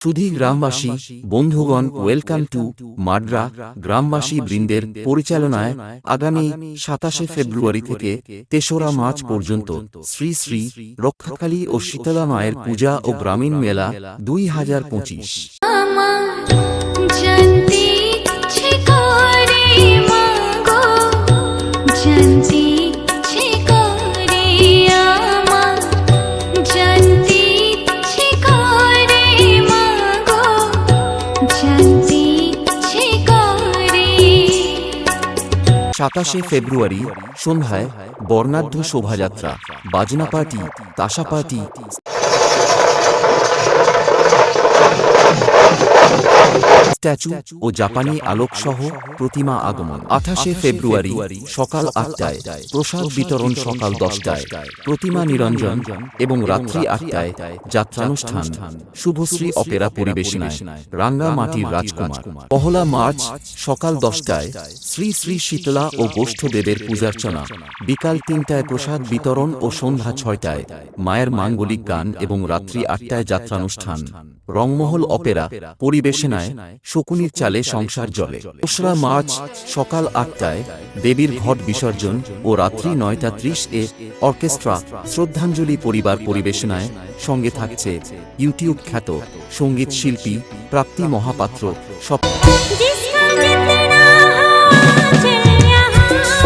সুধী গ্রামবাসী বন্ধুগণ, welcome to মাড্রা। গ্রামবাসী বৃন্দের পরিচালনায় আগামী ২৭শে ফেব্রুয়ারি থেকে ৩রা মার্চ পর্যন্ত শ্রী শ্রী রক্ষাকালী ও শীতলা মায়ের পূজা ও গ্রামীণ মেলা ২০২৫। সাতাশে ফেব্রুয়ারি সন্ধ্যায় বর্ণাঢ্য শোভাযাত্রা, বাজনা পার্টি, তাসা পার্টি, স্ট্যাচু ও জাপানি আলোকসহ প্রতিমা আগমন। ২৮শে ফেব্রুয়ারি সকাল ৮টায় প্রসাদ বিতরণ, সকাল ১০টায় প্রতিমা নিরঞ্জন এবং রাত্রি ৮টায় যাত্রানুষ্ঠান। শুভশ্রী অপেরা পরিবেশনায় রাঙ্গা মাটির রাজকুমার। পহলা মার্চ সকাল ১০টায় শ্রী শ্রী শীতলা ও গোষ্ঠদেবের পূজার্চনা। বিকাল ৩টায় প্রসাদ বিতরণ ও সন্ধ্যা ৬টায় মায়ের মাঙ্গলিক গান এবং রাত্রি ৮টায় যাত্রানুষ্ঠান। রংমহল অপেরা পরিবেশনায় শকুনির চালে সংসার জলে। ২রা মার্চ সকাল ৮টায় দেবীর ঘট বিসর্জন ও রাত্রি ৯টা ৩০ অর্কেস্ট্রা শ্রদ্ধাঞ্জলি পরিবার পরিবেশনায়। সঙ্গে থাকছে ইউটিউব খ্যাত সঙ্গীত শিল্পী প্রাপ্তি মহাপাত্র,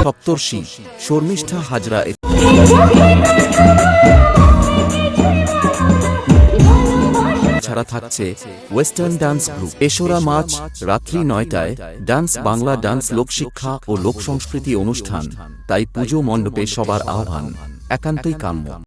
সপ্তর্ষি শর্মিষ্ঠা হাজরা। ছাড়া থাকছে ওয়েস্টার্ন ডান্স গ্রুপ। ৩রা মার্চ রাত্রি ৯টায় ডান্স বাংলা ডান্স লোকশিক্ষা ও লোক সংস্কৃতি অনুষ্ঠান। তাই পুজো মণ্ডপে সবার আহ্বান একান্তই কাম্য।